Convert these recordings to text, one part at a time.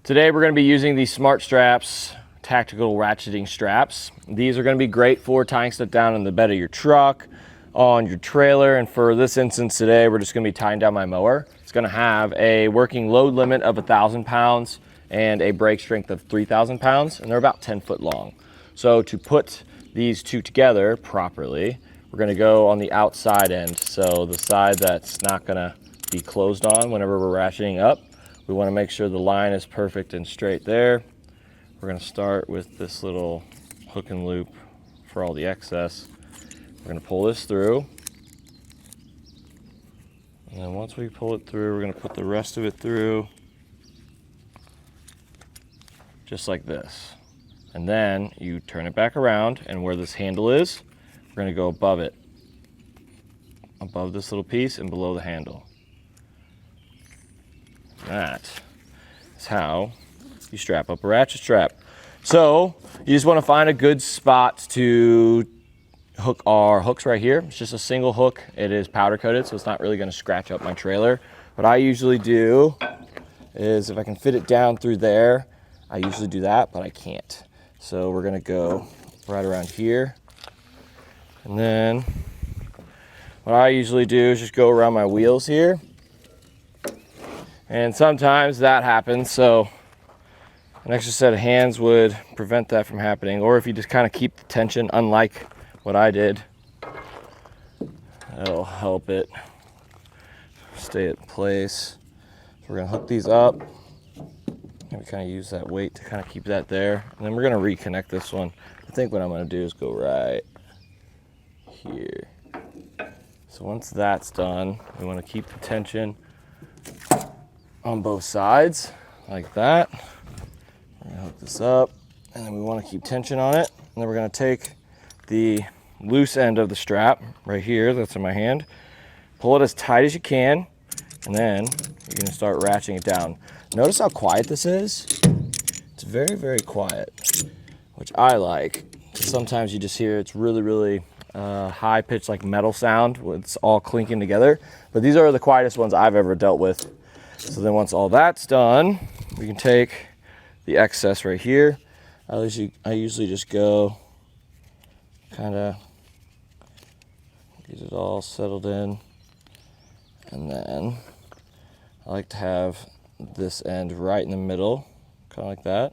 Today we're going to be using the SmartStraps tactical ratcheting straps. These are going to be great for tying stuff down in the bed of your truck, on your trailer, and for this instance today we're just going to be tying down my mower. It's going to have a working load limit of 1,000 pounds and a brake strength of 3,000 pounds, and they're about 10 foot long. So to put these two together properly, we're going to go on the outside end, so the side that's not going to be closed on whenever we're ratcheting up. We want to make sure the line is perfect and straight there. We're going to start with this little hook and loop for all the excess. We're going to pull this through. And then once we pull it through, we're going to put the rest of it through just like this. And then you turn it back around, and where this handle is, we're going to go above it. Above this little piece and below the handle. That is how you strap up a ratchet strap. So you just want to find a good spot to hook our hooks right here. It's just a single hook. It is powder coated, so it's not really going to scratch up my trailer. What I usually do is, if I can fit it down through there, I usually do that, but I can't. So we're going to go right around here. And then what I usually do is just go around my wheels here. And sometimes that happens, so an extra set of hands would prevent that from happening. Or if you just kind of keep the tension, unlike what I did, that'll help it stay in place. So we're going to hook these up. And we kind of use that weight to kind of keep that there. And then we're going to reconnect this one. I think what I'm going to do is go right here. So once that's done, we want to keep the tension on both sides, like that. We're gonna hook this up, and then we want to keep tension on it. And then we're gonna take the loose end of the strap right here, that's in my hand, pull it as tight as you can, and then you're gonna start ratcheting it down. Notice how quiet this is? It's very, very quiet, which I like. Sometimes you just hear it's really high pitched, like metal sound. It's all clinking together, but these are the quietest ones I've ever dealt with. So then once all that's done, we can take the excess right here. I usually just go kind of get it all settled in. And then I like to have this end right in the middle, kind of like that.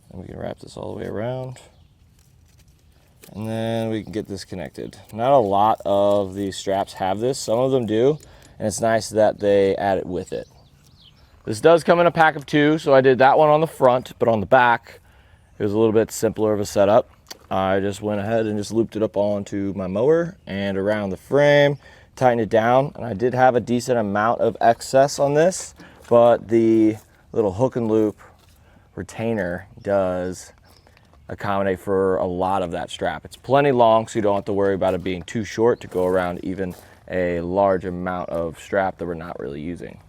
And we can wrap this all the way around. And then we can get this connected. Not a lot of these straps have this, some of them do. And it's nice that they add it with it. This does come in a pack of 2, so I did that one on the front, but on the back, it was a little bit simpler of a setup. I just went ahead and just looped it up onto my mower and around the frame, tightened it down, and I did have a decent amount of excess on this, but the little hook and loop retainer does accommodate for a lot of that strap. It's plenty long, so you don't have to worry about it being too short to go around even a large amount of strap that we're not really using.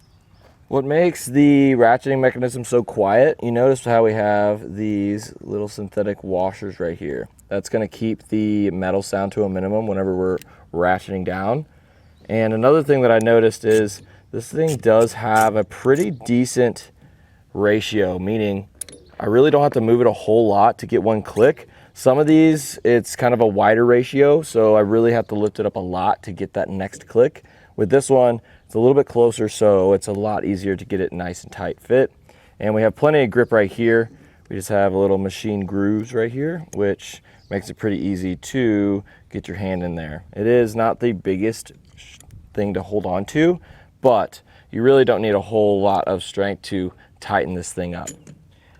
What makes the ratcheting mechanism so quiet, you notice how we have these little synthetic washers right here. That's going to keep the metal sound to a minimum whenever we're ratcheting down. And another thing that I noticed is this thing does have a pretty decent ratio, meaning I really don't have to move it a whole lot to get one click. Some of these, it's kind of a wider ratio, so I really have to lift it up a lot to get that next click. With this one, it's a little bit closer, so it's a lot easier to get it nice and tight fit. And we have plenty of grip right here. We just have a little machine grooves right here, which makes it pretty easy to get your hand in there. It is not the biggest thing to hold on to, but you really don't need a whole lot of strength to tighten this thing up.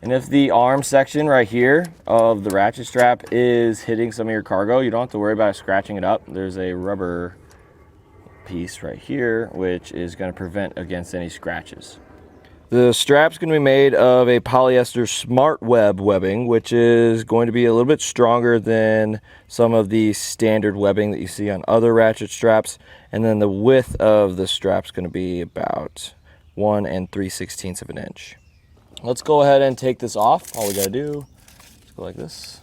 And if the arm section right here of the ratchet strap is hitting some of your cargo, you don't have to worry about scratching it up. There's a rubber piece right here which is going to prevent against any scratches. The strap's going to be made of a polyester smart web webbing, which is going to be a little bit stronger than some of the standard webbing that you see on other ratchet straps. And then the width of the strap's going to be about 1 3/16 of an inch. Let's go ahead and take this off. All we got to do is go like this.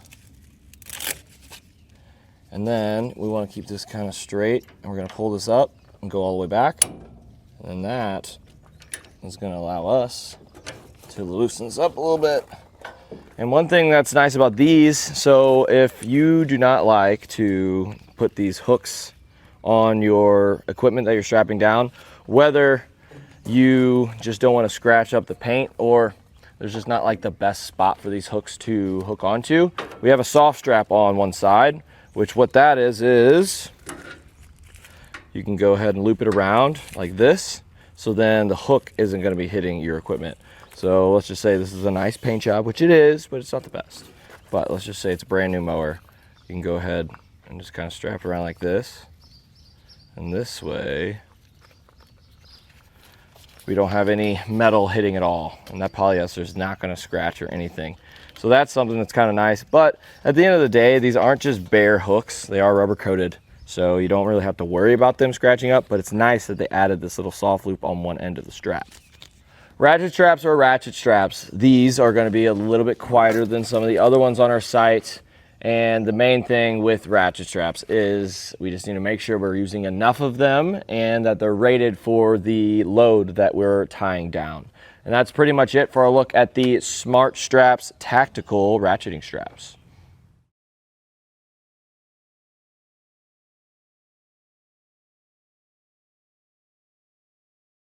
And then we want to keep this kind of straight, and we're going to pull this up and go all the way back. And then that is going to allow us to loosen this up a little bit. And one thing that's nice about these, so if you do not like to put these hooks on your equipment that you're strapping down, whether you just don't want to scratch up the paint or there's just not like the best spot for these hooks to hook onto, we have a soft strap on one side, which what that is you can go ahead and loop it around like this, so then the hook isn't going to be hitting your equipment. So let's just say this is a nice paint job, which it is, but it's not the best. But let's just say it's a brand new mower. You can go ahead and just kind of strap it around like this. And this way, we don't have any metal hitting at all. And that polyester is not going to scratch or anything. So that's something that's kind of nice. But at the end of the day, these aren't just bare hooks. They are rubber coated. So you don't really have to worry about them scratching up, but it's nice that they added this little soft loop on one end of the strap. Ratchet straps or ratchet straps. These are going to be a little bit quieter than some of the other ones on our site. And the main thing with ratchet straps is we just need to make sure we're using enough of them and that they're rated for the load that we're tying down. And that's pretty much it for a look at the SmartStraps Tactical Ratcheting Straps.